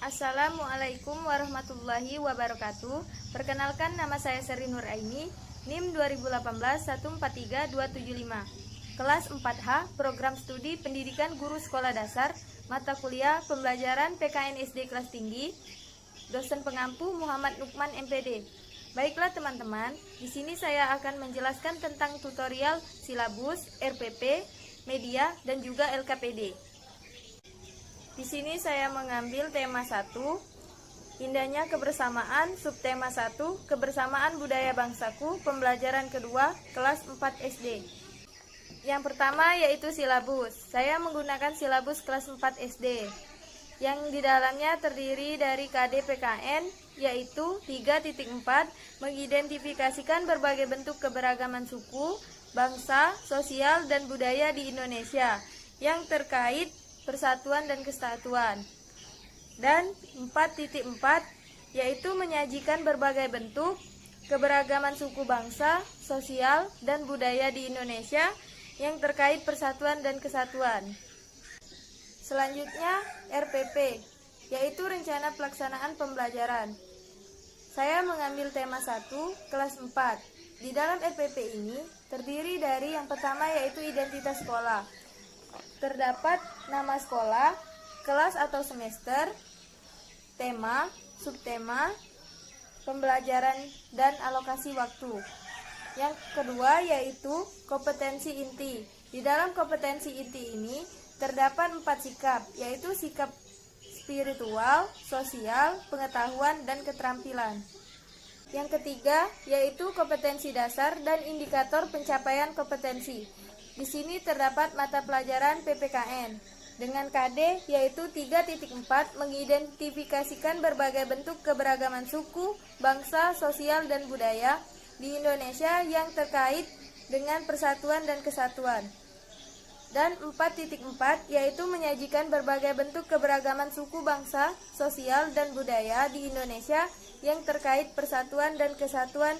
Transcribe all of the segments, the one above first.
Assalamualaikum warahmatullahi wabarakatuh. Perkenalkan, nama saya Seri Nuraini, NIM 2018143275. Kelas 4H, Program Studi Pendidikan Guru Sekolah Dasar, mata kuliah Pembelajaran PKN SD kelas tinggi. Dosen pengampu Muhammad Nukman MPD. Baiklah teman-teman, di sini saya akan menjelaskan tentang tutorial silabus, RPP, media, dan juga LKPD. Di sini saya mengambil tema 1, indahnya kebersamaan, subtema 1, kebersamaan budaya bangsaku, pembelajaran kedua, kelas 4 SD. Yang pertama yaitu silabus. Saya menggunakan silabus kelas 4 SD, yang di dalamnya terdiri dari KD PKN, yaitu 3.4, mengidentifikasikan berbagai bentuk keberagaman suku, bangsa, sosial, dan budaya di Indonesia, yang terkait persatuan dan kesatuan. Dan 4.4 yaitu menyajikan berbagai bentuk keberagaman suku, bangsa, sosial, dan budaya di Indonesia yang terkait persatuan dan kesatuan. Selanjutnya RPP, yaitu rencana pelaksanaan pembelajaran. Saya mengambil tema 1 kelas 4. Di dalam RPP ini terdiri dari yang pertama yaitu identitas sekolah. Terdapat nama sekolah, kelas atau semester, tema, subtema, pembelajaran, dan alokasi waktu. Yang kedua yaitu kompetensi inti. Di dalam kompetensi inti ini terdapat 4 sikap, yaitu sikap spiritual, sosial, pengetahuan, dan keterampilan. Yang ketiga yaitu kompetensi dasar dan indikator pencapaian kompetensi. Di sini terdapat mata pelajaran PPKN dengan KD yaitu 3.4, mengidentifikasikan berbagai bentuk keberagaman suku, bangsa, sosial, dan budaya di Indonesia yang terkait dengan persatuan dan kesatuan. Dan 4.4 yaitu menyajikan berbagai bentuk keberagaman suku, bangsa, sosial, dan budaya di Indonesia yang terkait persatuan dan kesatuan.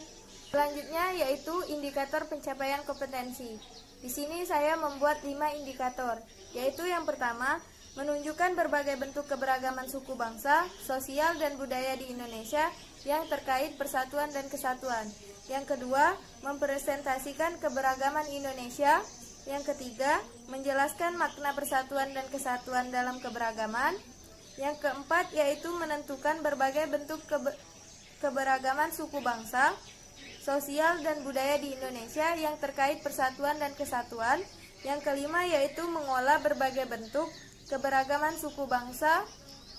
Selanjutnya yaitu indikator pencapaian kompetensi. Di sini saya membuat 5 indikator, yaitu yang pertama, menunjukkan berbagai bentuk keberagaman suku, bangsa, sosial, dan budaya di Indonesia yang terkait persatuan dan kesatuan. Yang kedua, mempresentasikan keberagaman Indonesia. Yang ketiga, menjelaskan makna persatuan dan kesatuan dalam keberagaman. Yang keempat, yaitu menentukan berbagai bentuk keberagaman suku, bangsa, sosial, dan budaya di Indonesia yang terkait persatuan dan kesatuan. Yang kelima yaitu mengolah berbagai bentuk keberagaman suku, bangsa,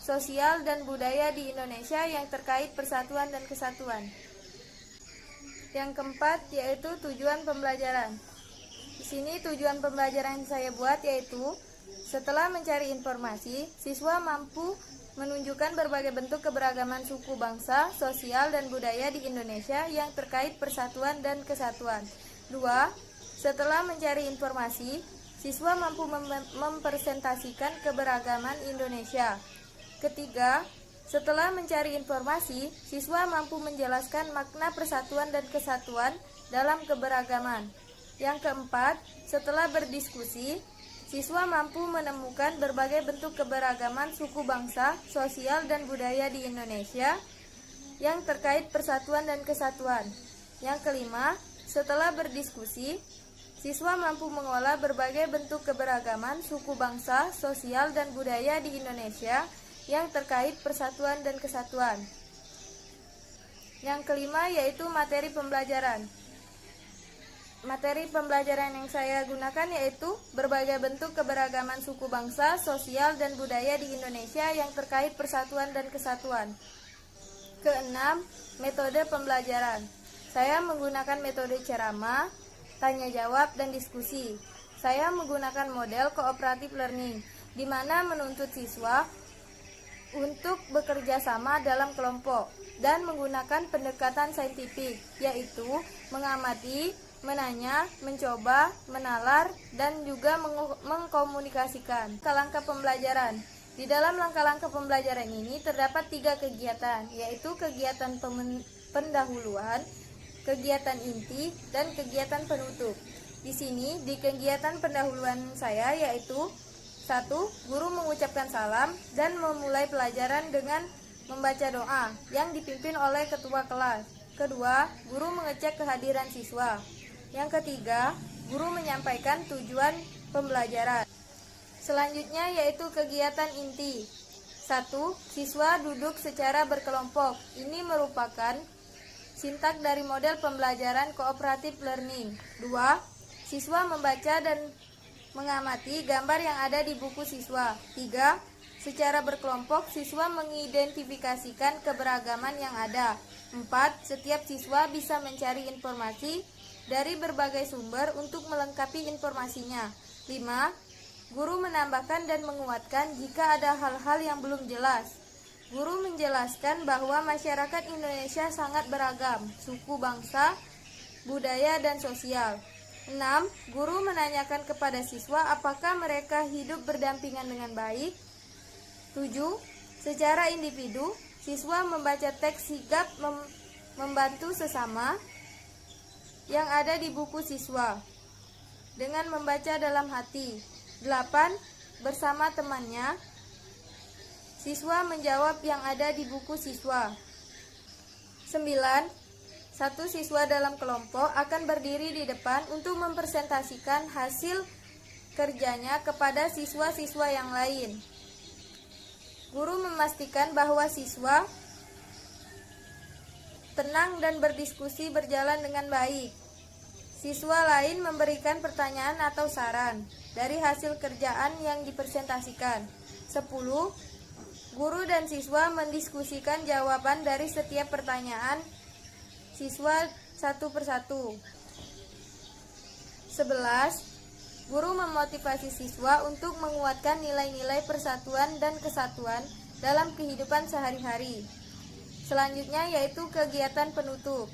sosial, dan budaya di Indonesia yang terkait persatuan dan kesatuan. Yang keempat yaitu tujuan pembelajaran. Di sini tujuan pembelajaran yang saya buat yaitu setelah mencari informasi, siswa mampu menunjukkan berbagai bentuk keberagaman suku, bangsa, sosial, dan budaya di Indonesia yang terkait persatuan dan kesatuan. 2. Setelah mencari informasi, siswa mampu mempresentasikan keberagaman Indonesia. Ketiga, setelah mencari informasi, siswa mampu menjelaskan makna persatuan dan kesatuan dalam keberagaman. Yang keempat, setelah berdiskusi, siswa mampu menemukan berbagai bentuk keberagaman suku, bangsa, sosial, dan budaya di Indonesia yang terkait persatuan dan kesatuan. Yang kelima, setelah berdiskusi, siswa mampu mengolah berbagai bentuk keberagaman suku, bangsa, sosial, dan budaya di Indonesia yang terkait persatuan dan kesatuan. Yang kelima yaitu materi pembelajaran. Materi pembelajaran yang saya gunakan yaitu berbagai bentuk keberagaman suku, bangsa, sosial, dan budaya di Indonesia yang terkait persatuan dan kesatuan. Keenam, metode pembelajaran. Saya menggunakan metode ceramah, tanya jawab, dan diskusi. Saya menggunakan model cooperative learning, di mana menuntut siswa untuk bekerja sama dalam kelompok dan menggunakan pendekatan saintifik, yaitu mengamati, menanya, mencoba, menalar, dan juga mengkomunikasikan. Langkah-langkah pembelajaran. Di dalam langkah-langkah pembelajaran ini terdapat 3 kegiatan, yaitu kegiatan pendahuluan, kegiatan inti, dan kegiatan penutup. Di sini, di kegiatan pendahuluan saya yaitu 1. Guru mengucapkan salam dan memulai pelajaran dengan membaca doa yang dipimpin oleh ketua kelas. Kedua, guru mengecek kehadiran siswa. Yang ketiga, guru menyampaikan tujuan pembelajaran. Selanjutnya yaitu kegiatan inti. 1. Siswa duduk secara berkelompok. Ini merupakan sintak dari model pembelajaran cooperative learning. 2. Siswa membaca dan mengamati gambar yang ada di buku siswa. 3. Secara berkelompok, siswa mengidentifikasikan keberagaman yang ada. 4. Setiap siswa bisa mencari informasi dari berbagai sumber untuk melengkapi informasinya. 5. Guru menambahkan dan menguatkan jika ada hal-hal yang belum jelas. Guru menjelaskan bahwa masyarakat Indonesia sangat beragam, suku, bangsa, budaya, dan sosial. 6. Guru menanyakan kepada siswa apakah mereka hidup berdampingan dengan baik. 7. Secara individu, siswa membaca teks sigap membantu sesama yang ada di buku siswa dengan membaca dalam hati. 8. Bersama temannya, siswa menjawab yang ada di buku siswa. 9. Satu siswa dalam kelompok akan berdiri di depan untuk mempresentasikan hasil kerjanya kepada siswa-siswa yang lain. Guru memastikan bahwa siswa tenang dan berdiskusi berjalan dengan baik. Siswa lain memberikan pertanyaan atau saran dari hasil kerjaan yang dipresentasikan. 10. Guru dan siswa mendiskusikan jawaban dari setiap pertanyaan siswa satu persatu. 11. Guru memotivasi siswa untuk menguatkan nilai-nilai persatuan dan kesatuan dalam kehidupan sehari-hari. Selanjutnya yaitu kegiatan penutup.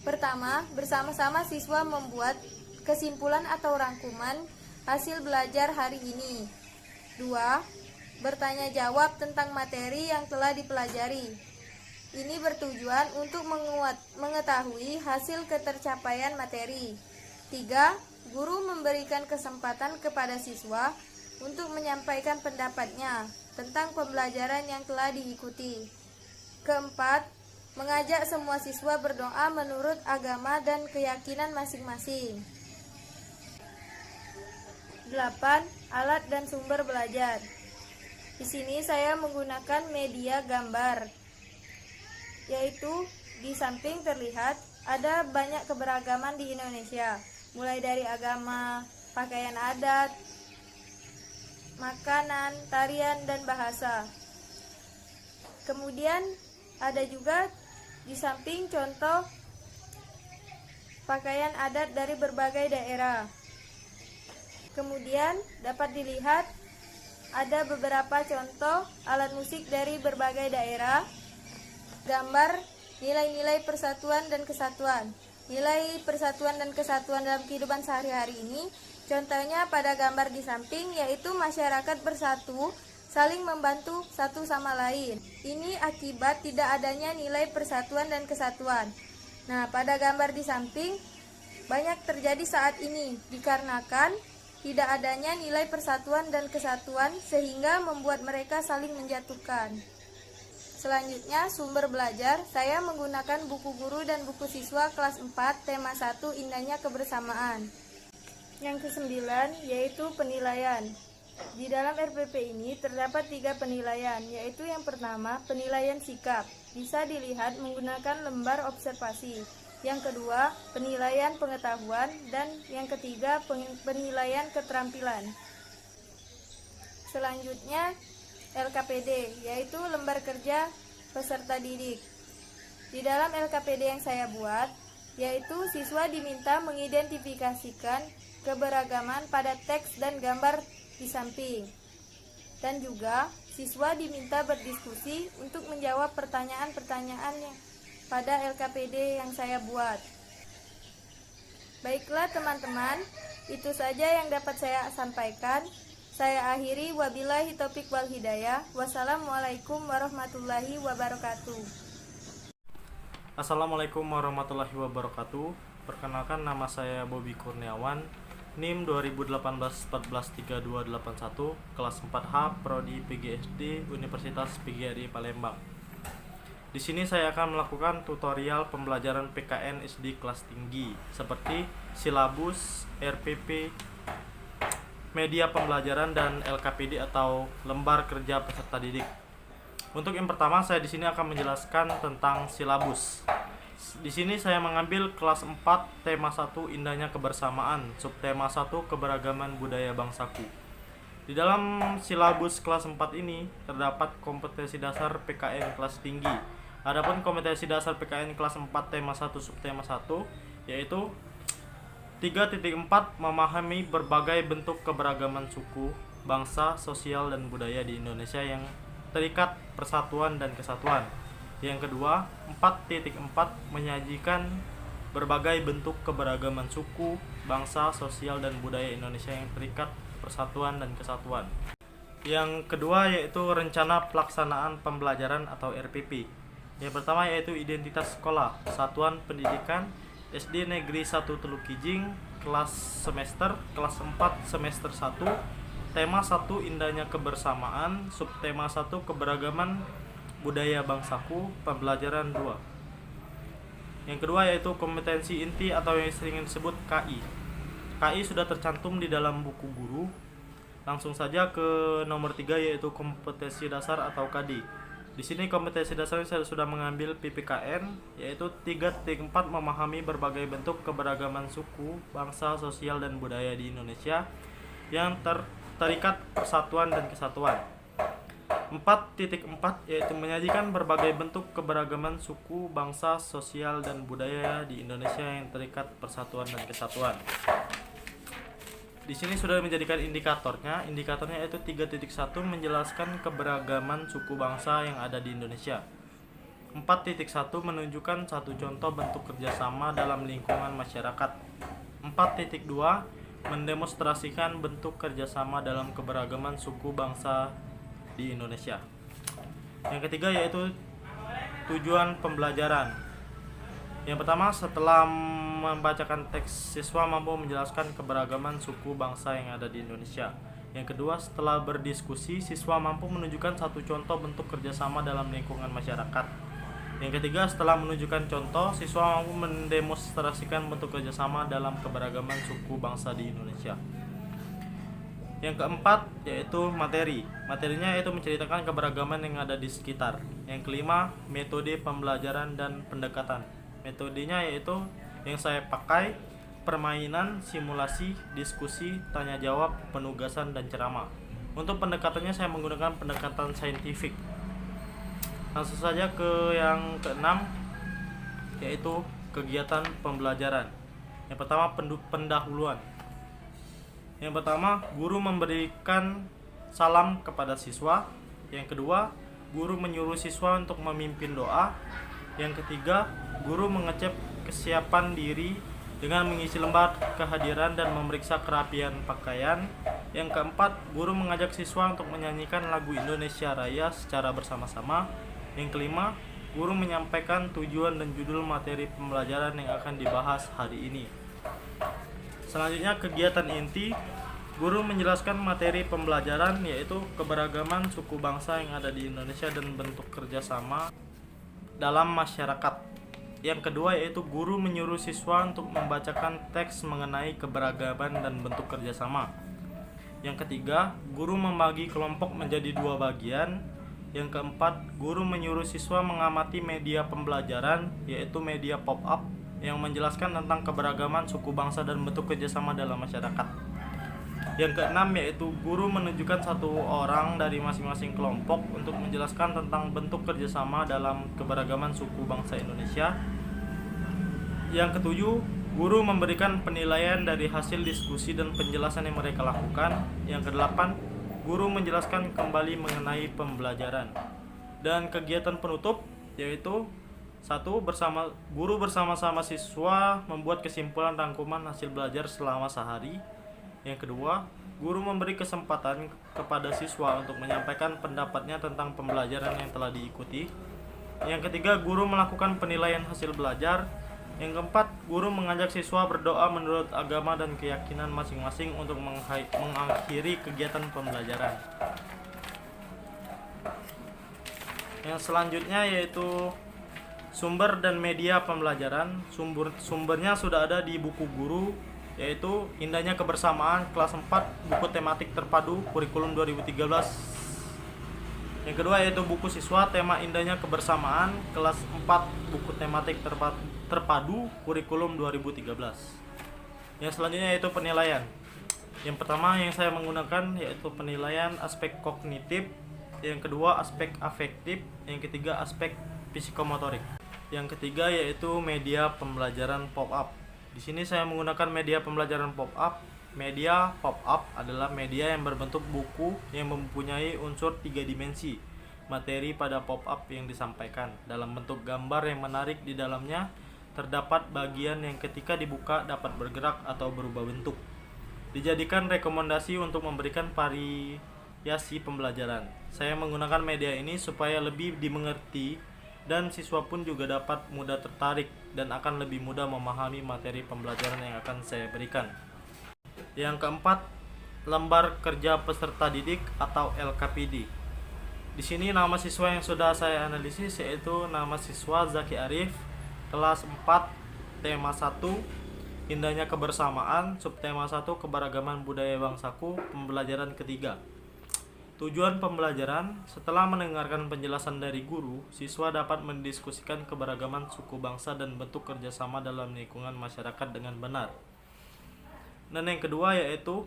Pertama, bersama-sama siswa membuat kesimpulan atau rangkuman hasil belajar hari ini. 2. Bertanya jawab tentang materi yang telah dipelajari. Ini bertujuan untuk mengetahui hasil ketercapaian materi. 3. Guru memberikan kesempatan kepada siswa untuk menyampaikan pendapatnya tentang pembelajaran yang telah diikuti. Keempat, mengajak semua siswa berdoa menurut agama dan keyakinan masing-masing. 8. Alat dan sumber belajar. Di sini saya menggunakan media gambar, yaitu di samping terlihat ada banyak keberagaman di Indonesia, mulai dari agama, pakaian adat, makanan, tarian, dan bahasa. Kemudian ada juga di samping contoh pakaian adat dari berbagai daerah. Kemudian dapat dilihat ada beberapa contoh alat musik dari berbagai daerah, gambar nilai-nilai persatuan dan kesatuan. Nilai persatuan dan kesatuan dalam kehidupan sehari-hari ini contohnya pada gambar di samping, yaitu masyarakat bersatu saling membantu satu sama lain. Ini akibat tidak adanya nilai persatuan dan kesatuan. Nah, pada gambar di samping banyak terjadi saat ini dikarenakan tidak adanya nilai persatuan dan kesatuan sehingga membuat mereka saling menjatuhkan. Selanjutnya, sumber belajar. Saya menggunakan buku guru dan buku siswa kelas 4, tema 1, indahnya kebersamaan. Yang ke-9 yaitu penilaian. Di dalam RPP ini terdapat 3 penilaian, yaitu yang pertama, penilaian sikap. Bisa dilihat menggunakan lembar observasi. Yang kedua, penilaian pengetahuan, dan yang ketiga, penilaian keterampilan. Selanjutnya, LKPD, yaitu lembar kerja peserta didik. Di dalam LKPD yang saya buat, yaitu siswa diminta mengidentifikasikan keberagaman pada teks dan gambar di samping. Dan juga siswa diminta berdiskusi untuk menjawab pertanyaan-pertanyaannya pada LKPD yang saya buat. Baiklah teman-teman, itu saja yang dapat saya sampaikan. Saya akhiri, wabillahi taufiq wal hidayah. Wassalamualaikum warahmatullahi wabarakatuh. Assalamualaikum warahmatullahi wabarakatuh. Perkenalkan, nama saya Bobby Kurniawan. NIM 2018-14-3281, kelas 4H, Prodi PGSD, Universitas PGRI Palembang. Di sini saya akan melakukan tutorial pembelajaran PKN SD kelas tinggi seperti silabus, RPP, media pembelajaran, dan LKPD atau lembar kerja peserta didik. Untuk yang pertama, saya di sini akan menjelaskan tentang silabus. Di sini saya mengambil kelas 4 tema 1 indahnya kebersamaan, subtema 1 keberagaman budaya bangsaku. Di dalam silabus kelas 4 ini terdapat kompetensi dasar PKN kelas tinggi. Adapun kompetensi dasar PKN kelas 4 tema 1 subtema 1 yaitu 3.4 memahami berbagai bentuk keberagaman suku, bangsa, sosial, dan budaya di Indonesia yang terikat persatuan dan kesatuan. Yang kedua, 4.4 menyajikan berbagai bentuk keberagaman suku, bangsa, sosial, dan budaya Indonesia yang terikat persatuan dan kesatuan. Yang kedua yaitu rencana pelaksanaan pembelajaran atau RPP. Yang pertama yaitu identitas sekolah, satuan pendidikan SD Negeri 1 Teluk Kijing, kelas 4 semester 1, tema 1 indahnya kebersamaan, subtema 1 keberagaman budaya bangsaku, pembelajaran 2. Yang kedua yaitu kompetensi inti atau yang sering disebut KI. KI sudah tercantum di dalam buku guru. Langsung saja ke nomor 3 yaitu kompetensi dasar atau KD. Di sini kompetensi dasar saya sudah mengambil PPKN yaitu 3.4 memahami berbagai bentuk keberagaman suku, bangsa, sosial, dan budaya di Indonesia yang terikat persatuan dan kesatuan. 4.4 yaitu menyajikan berbagai bentuk keberagaman suku, bangsa, sosial, dan budaya di Indonesia yang terikat persatuan dan kesatuan. Di sini sudah menjadikan indikatornya. Indikatornya yaitu 3.1 menjelaskan keberagaman suku bangsa yang ada di Indonesia. 4.1 menunjukkan satu contoh bentuk kerjasama dalam lingkungan masyarakat. 4.2 mendemonstrasikan bentuk kerjasama dalam keberagaman suku bangsa di Indonesia. Yang ketiga yaitu tujuan pembelajaran. Yang pertama, setelah membacakan teks, siswa mampu menjelaskan keberagaman suku bangsa yang ada di Indonesia. Yang kedua, setelah berdiskusi, siswa mampu menunjukkan satu contoh bentuk kerjasama dalam lingkungan masyarakat. Yang ketiga, setelah menunjukkan contoh, siswa mampu mendemonstrasikan bentuk kerjasama dalam keberagaman suku bangsa di Indonesia. Yang keempat yaitu materi. Materinya yaitu menceritakan keberagaman yang ada di sekitar. Yang kelima, metode pembelajaran dan pendekatan. Metodenya yaitu yang saya pakai permainan, simulasi, diskusi, tanya jawab, penugasan, dan ceramah. Untuk pendekatannya saya menggunakan pendekatan saintifik. Langsung saja ke yang keenam yaitu kegiatan pembelajaran. Yang pertama, pendahuluan. Yang pertama, guru memberikan salam kepada siswa. Yang kedua, guru menyuruh siswa untuk memimpin doa. Yang ketiga, guru mengecek kesiapan diri dengan mengisi lembar kehadiran dan memeriksa kerapian pakaian. Yang keempat, guru mengajak siswa untuk menyanyikan lagu Indonesia Raya secara bersama-sama. Yang kelima, guru menyampaikan tujuan dan judul materi pembelajaran yang akan dibahas hari ini. Selanjutnya, kegiatan inti. Guru menjelaskan materi pembelajaran yaitu keberagaman suku bangsa yang ada di Indonesia dan bentuk kerjasama dalam masyarakat. Yang kedua yaitu guru menyuruh siswa untuk membacakan teks mengenai keberagaman dan bentuk kerjasama. Yang ketiga, guru membagi kelompok menjadi 2 bagian. Yang keempat, guru menyuruh siswa mengamati media pembelajaran yaitu media pop-up yang menjelaskan tentang keberagaman suku bangsa dan bentuk kerjasama dalam masyarakat. Yang keenam yaitu guru menunjukkan satu orang dari masing-masing kelompok untuk menjelaskan tentang bentuk kerjasama dalam keberagaman suku bangsa Indonesia. Yang ketujuh, guru memberikan penilaian dari hasil diskusi dan penjelasan yang mereka lakukan. Yang kedelapan, guru menjelaskan kembali mengenai pembelajaran. Dan kegiatan penutup yaitu 1. Guru bersama-sama siswa membuat kesimpulan rangkuman hasil belajar selama sehari. Yang kedua, guru memberi kesempatan kepada siswa untuk menyampaikan pendapatnya tentang pembelajaran yang telah diikuti. Yang ketiga, guru melakukan penilaian hasil belajar. Yang keempat, guru mengajak siswa berdoa menurut agama dan keyakinan masing-masing untuk mengakhiri kegiatan pembelajaran. Yang selanjutnya yaitu sumber dan media pembelajaran. Sumbernya sudah ada di buku guru, yaitu Indahnya Kebersamaan kelas 4 buku tematik terpadu kurikulum 2013. Yang kedua yaitu buku siswa tema Indahnya Kebersamaan kelas 4 buku tematik terpadu kurikulum 2013. Yang selanjutnya yaitu penilaian. Yang pertama yang saya menggunakan yaitu penilaian aspek kognitif, yang kedua aspek afektif, yang ketiga aspek psikomotorik. Yang ketiga yaitu media pembelajaran pop-up. Di sini saya menggunakan media pembelajaran pop-up. Media pop-up adalah media yang berbentuk buku yang mempunyai unsur 3 dimensi. Materi pada pop-up yang disampaikan dalam bentuk gambar yang menarik. Di dalamnya terdapat bagian yang ketika dibuka dapat bergerak atau berubah bentuk. Dijadikan rekomendasi untuk memberikan variasi pembelajaran. Saya menggunakan media ini supaya lebih dimengerti dan siswa pun juga dapat mudah tertarik dan akan lebih mudah memahami materi pembelajaran yang akan saya berikan. Yang keempat, lembar kerja peserta didik atau LKPD. Di sini nama siswa yang sudah saya analisis yaitu nama siswa Zaki Arif, kelas 4, tema 1, Indahnya Kebersamaan, subtema 1, Keberagaman Budaya Bangsaku, pembelajaran ketiga. Tujuan pembelajaran, setelah mendengarkan penjelasan dari guru, siswa dapat mendiskusikan keberagaman suku bangsa dan bentuk kerjasama dalam lingkungan masyarakat dengan benar. Dan yang kedua yaitu,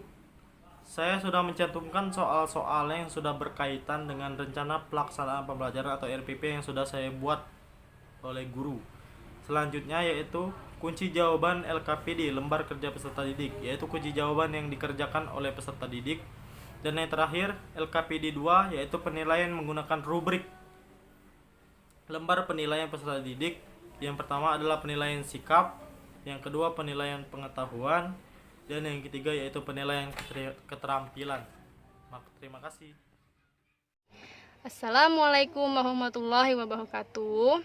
saya sudah mencantumkan soal-soal yang sudah berkaitan dengan rencana pelaksanaan pembelajaran atau RPP yang sudah saya buat oleh guru. Selanjutnya yaitu kunci jawaban LKPD, lembar kerja peserta didik, yaitu kunci jawaban yang dikerjakan oleh peserta didik. Dan yang terakhir, LKPD 2 yaitu penilaian menggunakan rubrik. Lembar penilaian peserta didik, yang pertama adalah penilaian sikap, yang kedua penilaian pengetahuan, dan yang ketiga yaitu penilaian keterampilan. Terima kasih. Assalamualaikum warahmatullahi wabarakatuh.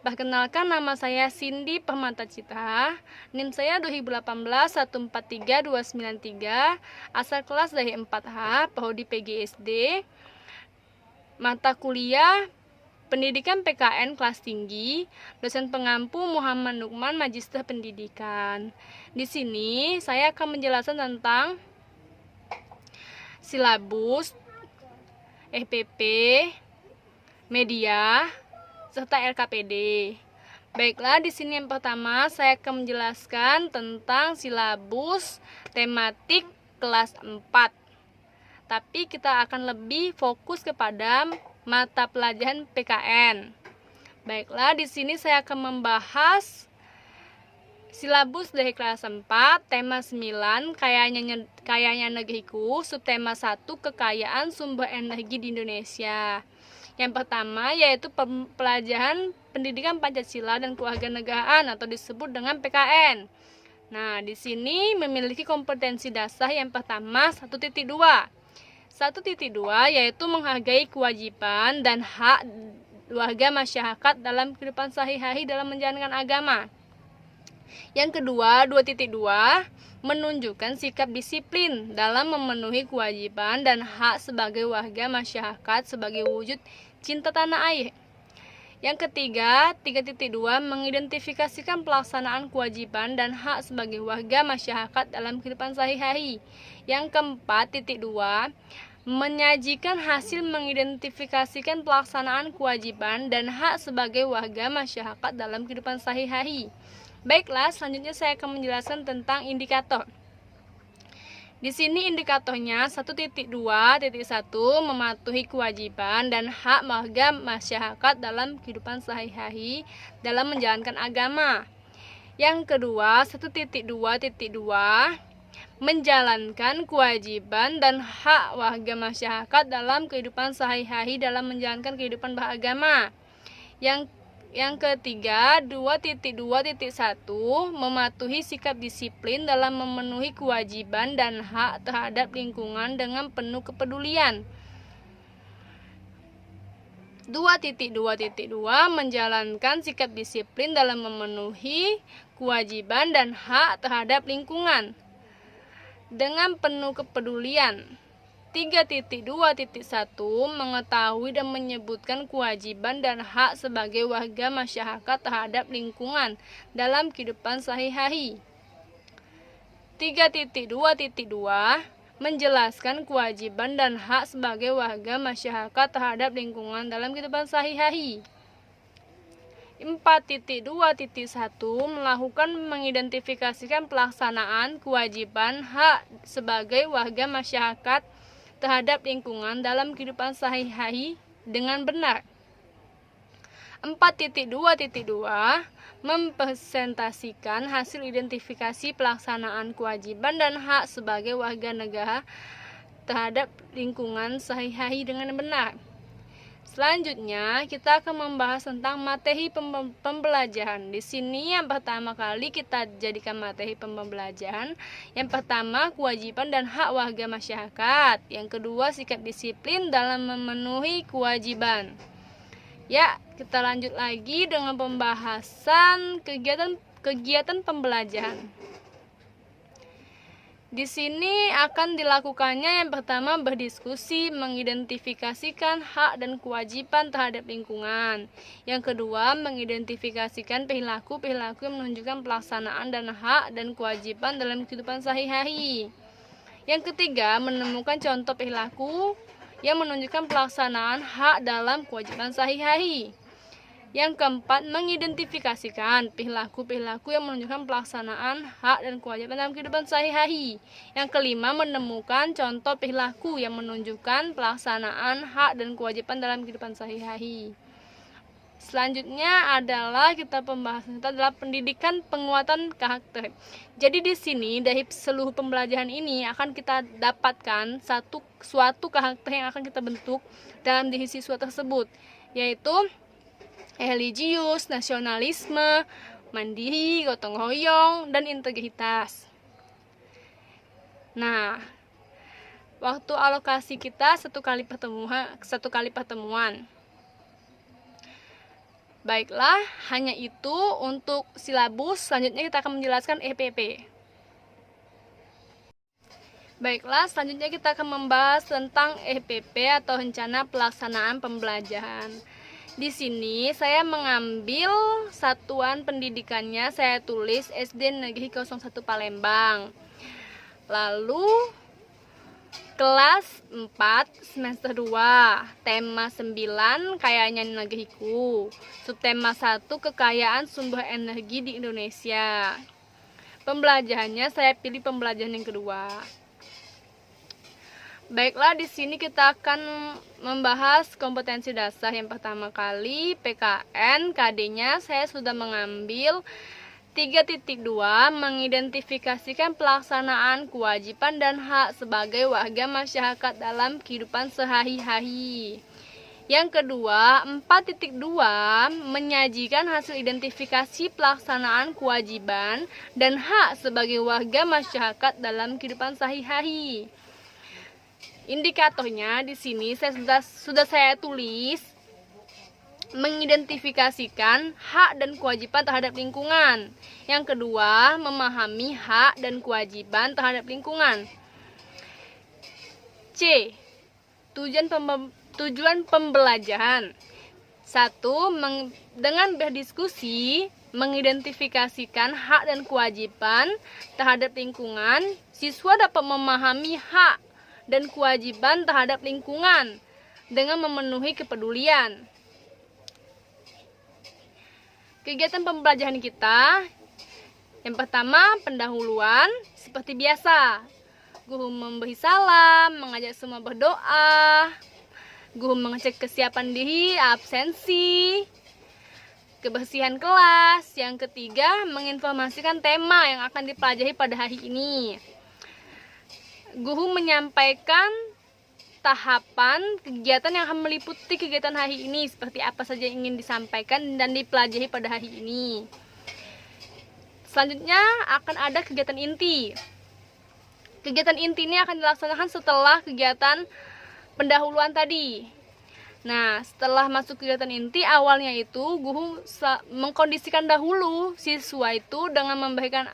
Perkenalkan, nama saya Cindy Permatacita. NIM saya 2018143293. Asal kelas dari 4H, Prodi PGSD. Mata kuliah Pendidikan PKN kelas tinggi. Dosen pengampu Muhammad Nukman, Magister Pendidikan. Di sini saya akan menjelaskan tentang silabus, RPP, media, serta LKPD. Baiklah, di sini yang pertama saya akan menjelaskan tentang silabus tematik kelas 4. Tapi kita akan lebih fokus kepada mata pelajaran PKN. Baiklah, di sini saya akan membahas silabus dari kelas 4, tema 9, kayanya negeriku, subtema 1, kekayaan sumber energi di Indonesia. Yang pertama yaitu pelajaran pendidikan Pancasila dan kewarganegaraan atau disebut dengan PKN. Nah, di sini memiliki kompetensi dasar yang pertama 1.2. 1.2 yaitu menghargai kewajiban dan hak warga masyarakat dalam kehidupan sehari-hari dalam menjalankan agama. Yang kedua, 2.2, menunjukkan sikap disiplin dalam memenuhi kewajiban dan hak sebagai warga masyarakat sebagai wujud cinta tanah air. Yang ketiga, 3.2, mengidentifikasikan pelaksanaan kewajiban dan hak sebagai warga masyarakat dalam kehidupan sehari-hari. Yang keempat, 2, menyajikan hasil mengidentifikasikan pelaksanaan kewajiban dan hak sebagai warga masyarakat dalam kehidupan sehari-hari. Baiklah, selanjutnya saya akan menjelaskan tentang indikator. Di sini indikatornya 1.2.1, mematuhi kewajiban dan hak warga masyarakat dalam kehidupan sehari-hari dalam menjalankan agama. Yang kedua, 1.2.2, menjalankan kewajiban dan hak warga masyarakat dalam kehidupan sehari-hari dalam menjalankan kehidupan beragama. Yang ketiga, 2.2.1, mematuhi sikap disiplin dalam memenuhi kewajiban dan hak terhadap lingkungan dengan penuh kepedulian. 2.2.2 menjalankan sikap disiplin dalam memenuhi kewajiban dan hak terhadap lingkungan dengan penuh kepedulian. 3.2.1 mengetahui dan menyebutkan kewajiban dan hak sebagai warga masyarakat terhadap lingkungan dalam kehidupan sehari-hari. 3.2.2 menjelaskan kewajiban dan hak sebagai warga masyarakat terhadap lingkungan dalam kehidupan sehari-hari. 4.2.1 melakukan mengidentifikasikan pelaksanaan kewajiban hak sebagai warga masyarakat terhadap lingkungan dalam kehidupan sehari-hari dengan benar. 4.2.2 mempresentasikan hasil identifikasi pelaksanaan kewajiban dan hak sebagai warga negara terhadap lingkungan sehari-hari dengan benar. Selanjutnya, kita akan membahas tentang materi pembelajaran. Di sini yang pertama kali kita jadikan materi pembelajaran. Yang pertama, kewajiban dan hak warga masyarakat. Yang kedua, sikap disiplin dalam memenuhi kewajiban. Ya, kita lanjut lagi dengan pembahasan kegiatan pembelajaran. Di sini akan dilakukannya yang pertama berdiskusi, mengidentifikasikan hak dan kewajiban terhadap lingkungan. Yang kedua, mengidentifikasikan perilaku-perilaku yang menunjukkan pelaksanaan dan hak dan kewajiban dalam kehidupan sehari-hari. Yang ketiga, menemukan contoh perilaku yang menunjukkan pelaksanaan hak dalam kewajiban sehari-hari. Yang keempat, mengidentifikasikan perilaku-perilaku yang menunjukkan pelaksanaan hak dan kewajiban dalam kehidupan sehari-hari. Yang kelima, menemukan contoh perilaku yang menunjukkan pelaksanaan hak dan kewajiban dalam kehidupan sehari-hari. Selanjutnya adalah pembahasan kita adalah pendidikan penguatan karakter. Jadi di sini dari seluruh pembelajaran ini akan kita dapatkan suatu karakter yang akan kita bentuk dalam diri siswa tersebut, yaitu religius, nasionalisme, mandiri, gotong royong, dan integritas. Nah, waktu alokasi kita satu kali pertemuan. Baiklah, hanya itu untuk silabus. Selanjutnya kita akan menjelaskan EPP. Baiklah, selanjutnya kita akan membahas tentang EPP atau rencana pelaksanaan pembelajaran. Di sini saya mengambil satuan pendidikannya, saya tulis SD Negeri 01 Palembang. Lalu kelas 4 semester 2, tema 9 kayanya negeriku, subtema 1 kekayaan sumber energi di Indonesia. Pembelajarannya saya pilih pembelajaran yang kedua. Baiklah, di sini kita akan membahas kompetensi dasar. Yang pertama kali PKN, KD-nya saya sudah mengambil 3.2 mengidentifikasikan pelaksanaan kewajiban dan hak sebagai warga masyarakat dalam kehidupan sehari-hari. Yang kedua, 4.2 menyajikan hasil identifikasi pelaksanaan kewajiban dan hak sebagai warga masyarakat dalam kehidupan sehari-hari. Indikatornya di sini sudah saya tulis, mengidentifikasikan hak dan kewajiban terhadap lingkungan. Yang kedua, memahami hak dan kewajiban terhadap lingkungan. C. Tujuan pembelajaran. 1. Dengan berdiskusi, mengidentifikasikan hak dan kewajiban terhadap lingkungan, siswa dapat memahami hak dan kewajiban terhadap lingkungan dengan memenuhi kepedulian. Kegiatan pembelajaran kita, yang pertama pendahuluan, seperti biasa. Guru memberi salam, mengajak semua berdoa, guru mengecek kesiapan diri, absensi, kebersihan kelas. Yang ketiga, menginformasikan tema yang akan dipelajari pada hari ini. Guru menyampaikan tahapan kegiatan yang akan meliputi kegiatan hari ini, seperti apa saja yang ingin disampaikan dan dipelajari pada hari ini. Selanjutnya akan ada kegiatan inti. Kegiatan inti ini akan dilaksanakan setelah kegiatan pendahuluan tadi. Nah, setelah masuk kegiatan inti, awalnya itu guru mengkondisikan dahulu siswa itu dengan memberikan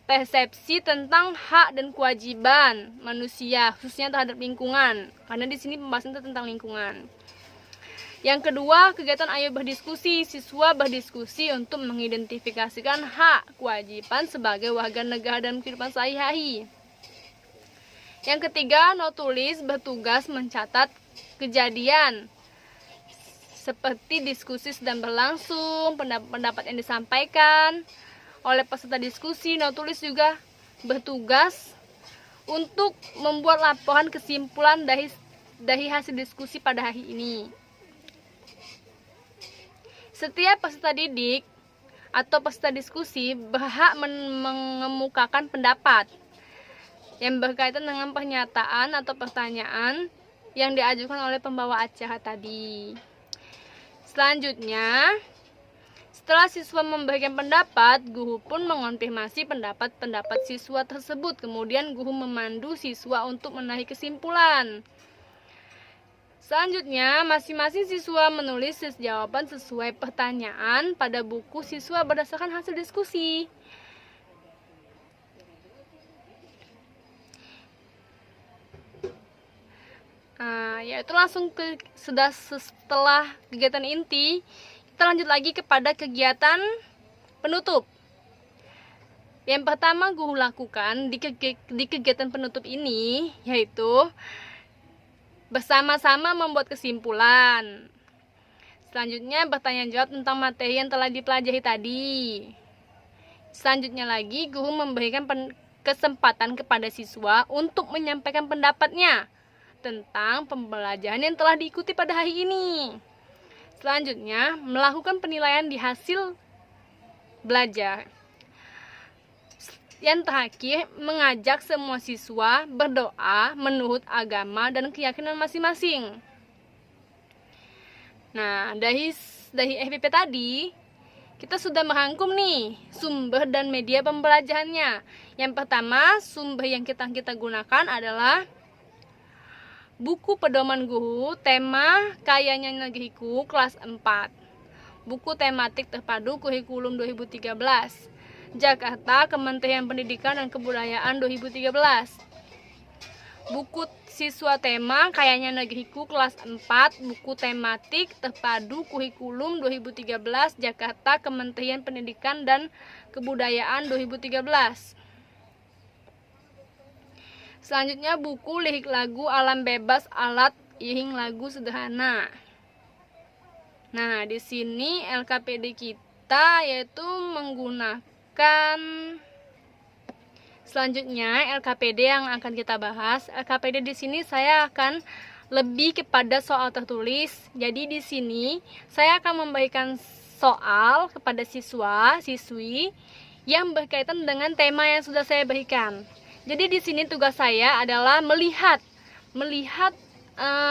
persepsi tentang hak dan kewajiban manusia, khususnya terhadap lingkungan. Karena di sini pembahasan tentang lingkungan. Yang kedua, kegiatan ayo berdiskusi. Siswa berdiskusi untuk mengidentifikasikan hak kewajiban sebagai warga negara dalam kehidupan sehari-hari. Yang ketiga, notulis bertugas mencatat kejadian seperti diskusi sedang berlangsung, pendapat yang disampaikan oleh peserta diskusi. Notulis juga bertugas untuk membuat laporan kesimpulan dari hasil diskusi pada hari ini. Setiap peserta didik atau peserta diskusi berhak mengemukakan pendapat yang berkaitan dengan pernyataan atau pertanyaan yang diajukan oleh pembawa acara tadi. Selanjutnya, setelah siswa memberikan pendapat, guru pun mengonfirmasi pendapat siswa tersebut. Kemudian guru memandu siswa untuk menarik kesimpulan. Selanjutnya, masing-masing siswa menulis jawaban sesuai pertanyaan pada buku siswa berdasarkan hasil diskusi. Yaitu langsung setelah kegiatan inti, kita lanjut lagi kepada kegiatan penutup. Yang pertama guru lakukan di kegiatan penutup ini yaitu bersama-sama membuat kesimpulan. Selanjutnya bertanya jawab tentang materi yang telah dipelajari tadi. Selanjutnya lagi guru memberikan kesempatan kepada siswa untuk menyampaikan pendapatnya tentang pembelajaran yang telah diikuti pada hari ini. Selanjutnya melakukan penilaian di hasil belajar. Yang terakhir, mengajak semua siswa berdoa menurut agama dan keyakinan masing-masing. Nah, dari FPP tadi, kita sudah merangkum nih sumber dan media pembelajarannya. Yang pertama, sumber yang kita gunakan adalah buku pedoman guru, tema Kayanya Negeriku, kelas 4. Buku tematik terpadu kurikulum 2013. Jakarta, Kementerian Pendidikan dan Kebudayaan 2013. Buku siswa tema Kayanya Negeriku kelas 4, buku tematik terpadu kurikulum 2013, Jakarta, Kementerian Pendidikan dan Kebudayaan 2013. Selanjutnya buku lirik lagu Alam Bebas Alat Iring Lagu Sederhana. Nah, di sini LKPD kita yaitu menggunakan selanjutnya LKPD yang akan kita bahas. LKPD di sini saya akan lebih kepada soal tertulis. Jadi di sini saya akan memberikan soal kepada siswa-siswi yang berkaitan dengan tema yang sudah saya berikan. Jadi di sini tugas saya adalah melihat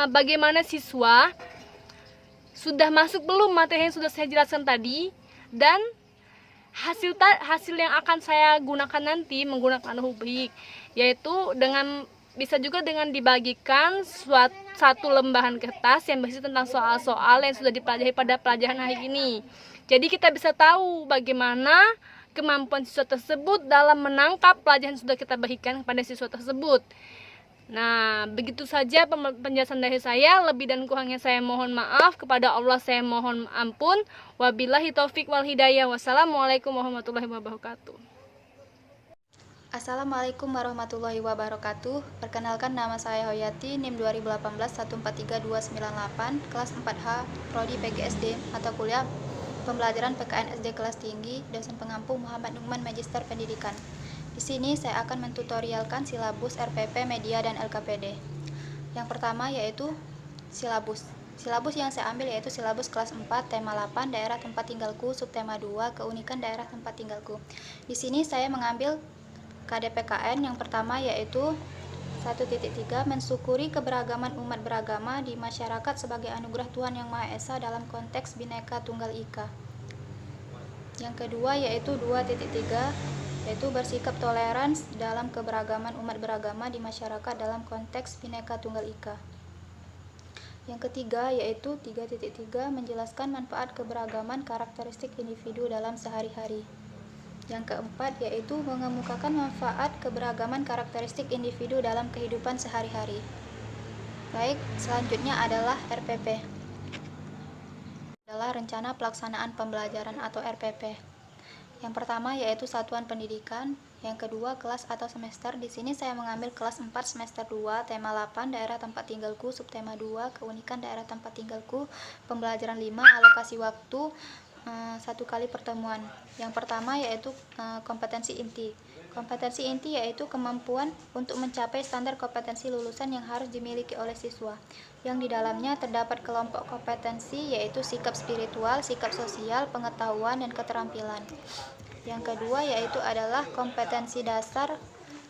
bagaimana siswa sudah masuk belum materi yang sudah saya jelaskan tadi, dan hasil yang akan saya gunakan nanti menggunakan rubrik, yaitu bisa juga dengan dibagikan satu lembaran kertas yang berisi tentang soal-soal yang sudah dipelajari pada pelajaran hari ini. Jadi kita bisa tahu bagaimana kemampuan siswa tersebut dalam menangkap pelajaran yang sudah kita berikan kepada siswa tersebut. Nah, begitu saja penjelasan dari saya. Lebih dan kurangnya saya mohon maaf. Kepada Allah saya mohon ampun. Wabillahi taufik wal hidayah. Wassalamualaikum warahmatullahi wabarakatuh. Assalamualaikum warahmatullahi wabarakatuh. Perkenalkan, nama saya Hoyati, NIM 2018-143298, kelas 4H, Prodi PGSD, mata kuliah Pembelajaran PKN SD kelas tinggi, dosen pengampu Muhammad Nukman, Magister Pendidikan. Di sini saya akan mentutorialkan silabus RPP, media, dan LKPD. Yang pertama yaitu silabus. Silabus yang saya ambil yaitu silabus kelas 4, tema 8, daerah tempat tinggalku, subtema 2, keunikan daerah tempat tinggalku. Di sini saya mengambil KDPKN yang pertama yaitu 1.3, mensyukuri keberagaman umat beragama di masyarakat sebagai anugerah Tuhan Yang Maha Esa dalam konteks Bhinneka Tunggal Ika. Yang kedua yaitu 2.3, yaitu bersikap toleran dalam keberagaman umat beragama di masyarakat dalam konteks Bhinneka Tunggal Ika. Yang ketiga yaitu 3.3 menjelaskan manfaat keberagaman karakteristik individu dalam sehari-hari. Yang keempat yaitu mengemukakan manfaat keberagaman karakteristik individu dalam kehidupan sehari-hari. Baik, selanjutnya adalah RPP. Adalah rencana pelaksanaan pembelajaran atau RPP. Yang pertama yaitu satuan pendidikan, yang kedua kelas atau semester. Di sini saya mengambil kelas 4 semester 2, tema 8 daerah tempat tinggalku, subtema 2 keunikan daerah tempat tinggalku, pembelajaran 5 alokasi waktu 1 kali pertemuan. Yang pertama yaitu kompetensi inti. Kompetensi inti yaitu kemampuan untuk mencapai standar kompetensi lulusan yang harus dimiliki oleh siswa, yang di dalamnya terdapat kelompok kompetensi yaitu sikap spiritual, sikap sosial, pengetahuan, dan keterampilan. Yang kedua yaitu adalah kompetensi dasar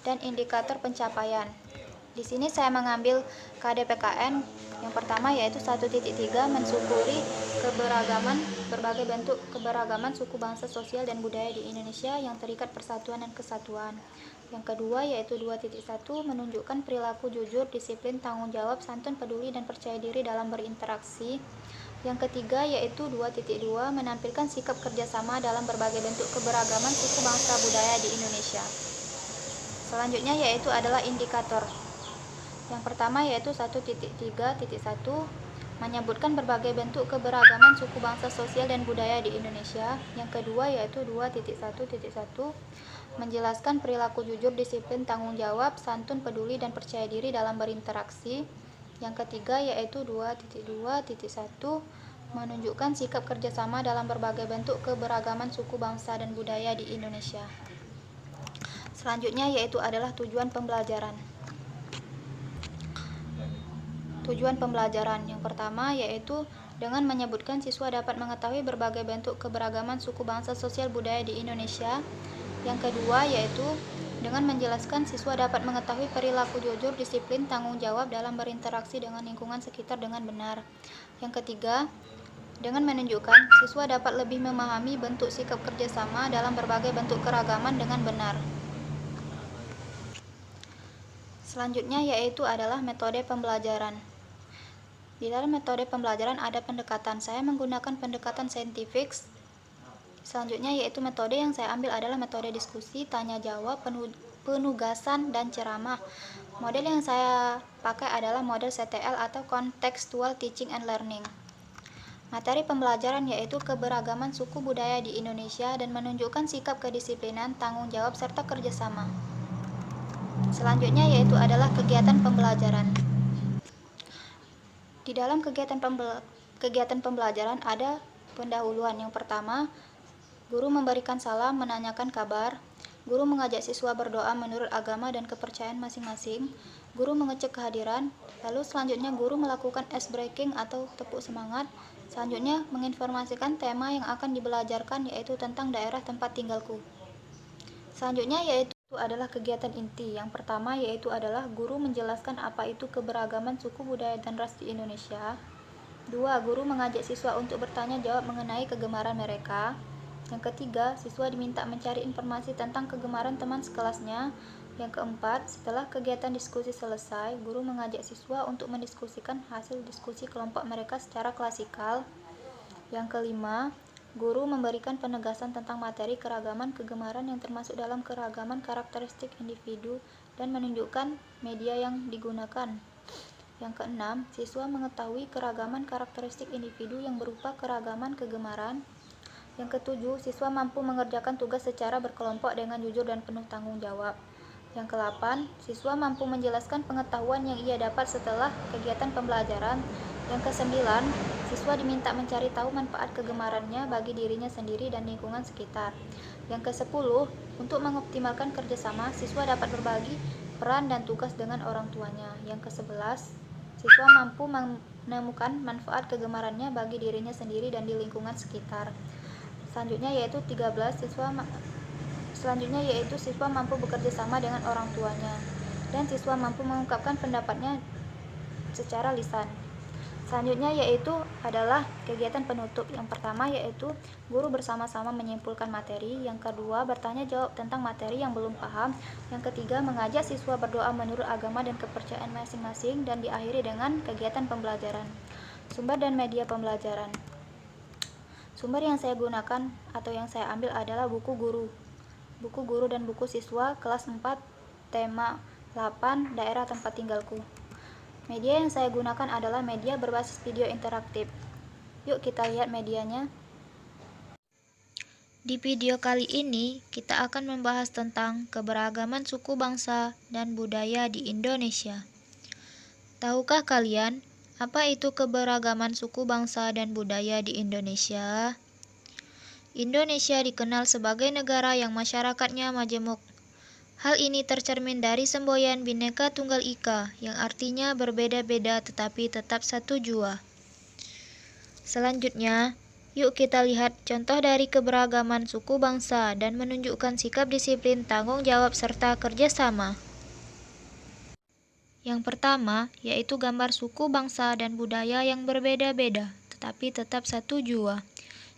dan indikator pencapaian. Di sini saya mengambil KDPKN. Yang pertama yaitu 1.3 mensyukuri keberagaman berbagai bentuk keberagaman suku bangsa sosial dan budaya di Indonesia yang terikat persatuan dan kesatuan. Yang kedua yaitu 2.1 menunjukkan perilaku jujur, disiplin, tanggung jawab, santun, peduli, dan percaya diri dalam berinteraksi. Yang ketiga yaitu 2.2 menampilkan sikap kerjasama dalam berbagai bentuk keberagaman suku bangsa budaya di Indonesia. Selanjutnya yaitu adalah indikator. Yang pertama yaitu 1.3.1 menyebutkan berbagai bentuk keberagaman suku bangsa sosial dan budaya di Indonesia. Yang kedua yaitu 2.1.1 menjelaskan perilaku jujur, disiplin, tanggung jawab, santun, peduli, dan percaya diri dalam berinteraksi. Yang ketiga yaitu 2.2.1 menunjukkan sikap kerjasama dalam berbagai bentuk keberagaman suku bangsa dan budaya di Indonesia. Selanjutnya yaitu adalah tujuan pembelajaran. Tujuan pembelajaran yang pertama yaitu dengan menyebutkan siswa dapat mengetahui berbagai bentuk keberagaman suku bangsa sosial budaya di Indonesia. Yang kedua yaitu dengan menjelaskan siswa dapat mengetahui perilaku jujur, disiplin, tanggung jawab dalam berinteraksi dengan lingkungan sekitar dengan benar. Yang ketiga, dengan menunjukkan siswa dapat lebih memahami bentuk sikap kerjasama dalam berbagai bentuk keragaman dengan benar. Selanjutnya yaitu adalah metode pembelajaran. Di dalam metode pembelajaran ada pendekatan. Saya menggunakan pendekatan saintifik. Selanjutnya yaitu metode yang saya ambil adalah metode diskusi, tanya jawab, penugasan, dan ceramah. Model yang saya pakai adalah model CTL atau Contextual Teaching and Learning. Materi pembelajaran yaitu keberagaman suku budaya di Indonesia dan menunjukkan sikap kedisiplinan, tanggung jawab, serta kerjasama. Selanjutnya yaitu adalah kegiatan pembelajaran. Di dalam kegiatan pembelajaran ada pendahuluan. Yang pertama, guru memberikan salam, menanyakan kabar. Guru mengajak siswa berdoa menurut agama dan kepercayaan masing-masing. Guru mengecek kehadiran. Lalu selanjutnya guru melakukan ice breaking atau tepuk semangat. Selanjutnya menginformasikan tema yang akan dibelajarkan yaitu tentang daerah tempat tinggalku. Selanjutnya yaitu adalah kegiatan inti. Yang pertama yaitu adalah guru menjelaskan apa itu keberagaman suku, budaya, dan ras di Indonesia. 2. Guru mengajak siswa untuk bertanya jawab mengenai kegemaran mereka. Yang ketiga, siswa diminta mencari informasi tentang kegemaran teman sekelasnya. Yang keempat, setelah kegiatan diskusi selesai, guru mengajak siswa untuk mendiskusikan hasil diskusi kelompok mereka secara klasikal. Yang kelima, guru memberikan penegasan tentang materi keragaman kegemaran yang termasuk dalam keragaman karakteristik individu dan menunjukkan media yang digunakan. Yang keenam, siswa mengetahui keragaman karakteristik individu yang berupa keragaman kegemaran. Yang ketujuh, siswa mampu mengerjakan tugas secara berkelompok dengan jujur dan penuh tanggung jawab. Yang ke-8, siswa mampu menjelaskan pengetahuan yang ia dapat setelah kegiatan pembelajaran. Yang ke-9, siswa diminta mencari tahu manfaat kegemarannya bagi dirinya sendiri dan lingkungan sekitar. Yang ke-10, untuk mengoptimalkan kerjasama, siswa dapat berbagi peran dan tugas dengan orang tuanya. Yang ke-11, siswa mampu menemukan manfaat kegemarannya bagi dirinya sendiri dan di lingkungan sekitar. Selanjutnya yaitu 13, siswa mampu bekerja sama dengan orang tuanya dan siswa mampu mengungkapkan pendapatnya secara lisan. Selanjutnya yaitu adalah kegiatan penutup. Yang pertama yaitu guru bersama-sama menyimpulkan materi. Yang kedua bertanya jawab tentang materi yang belum paham. Yang ketiga mengajak siswa berdoa menurut agama dan kepercayaan masing-masing, dan diakhiri dengan kegiatan pembelajaran. Sumber dan media pembelajaran. Sumber yang saya gunakan atau yang saya ambil adalah buku guru dan buku siswa kelas 4 tema 8 daerah tempat tinggalku. Media yang saya gunakan adalah media berbasis video interaktif. Yuk kita lihat medianya. Di video kali ini, kita akan membahas tentang keberagaman suku bangsa dan budaya di Indonesia. Tahukah kalian, apa itu keberagaman suku bangsa dan budaya di Indonesia? Indonesia dikenal sebagai negara yang masyarakatnya majemuk. Hal ini tercermin dari semboyan Bhinneka Tunggal Ika, yang artinya berbeda-beda tetapi tetap satu jua. Selanjutnya, yuk kita lihat contoh dari keberagaman suku bangsa dan menunjukkan sikap disiplin, tanggung jawab, serta kerjasama. Yang pertama, yaitu gambar suku bangsa dan budaya yang berbeda-beda, tetapi tetap satu jua.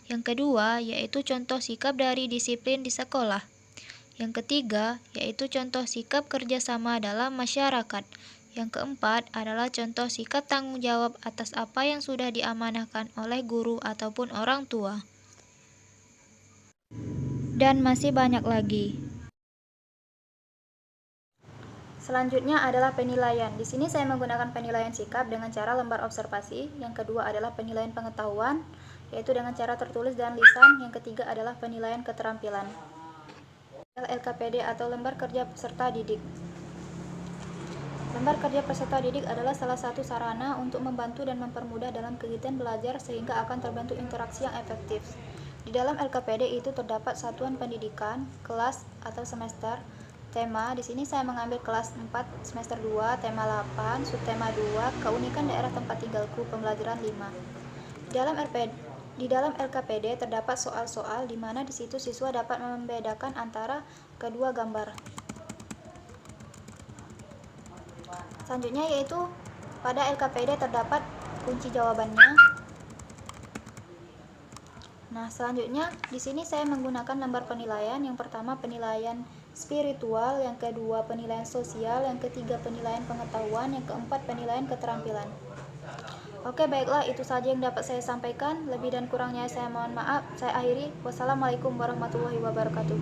Yang kedua, yaitu contoh sikap dari disiplin di sekolah. Yang ketiga, yaitu contoh sikap kerjasama dalam masyarakat. Yang keempat adalah contoh sikap tanggung jawab atas apa yang sudah diamanahkan oleh guru ataupun orang tua. Dan masih banyak lagi. Selanjutnya adalah penilaian. Di sini saya menggunakan penilaian sikap dengan cara lembar observasi. Yang kedua adalah penilaian pengetahuan, yaitu dengan cara tertulis dan lisan. Yang ketiga adalah penilaian keterampilan. LKPD atau lembar kerja peserta didik. Lembar kerja peserta didik adalah salah satu sarana untuk membantu dan mempermudah dalam kegiatan belajar sehingga akan terbentuk interaksi yang efektif. Di dalam LKPD itu terdapat satuan pendidikan, kelas atau semester, tema. Di sini saya mengambil kelas 4 semester 2, tema 8, subtema 2, keunikan daerah tempat tinggalku, pembelajaran 5. Di dalam LKPD terdapat soal-soal di mana di situ siswa dapat membedakan antara kedua gambar. Selanjutnya yaitu pada LKPD terdapat kunci jawabannya. Nah, selanjutnya di sini saya menggunakan lembar penilaian. Yang pertama penilaian spiritual, yang kedua penilaian sosial, yang ketiga penilaian pengetahuan, yang keempat penilaian keterampilan. Oke, baiklah, itu saja yang dapat saya sampaikan. Lebih dan kurangnya saya mohon maaf. Saya akhiri. Wassalamualaikum warahmatullahi wabarakatuh.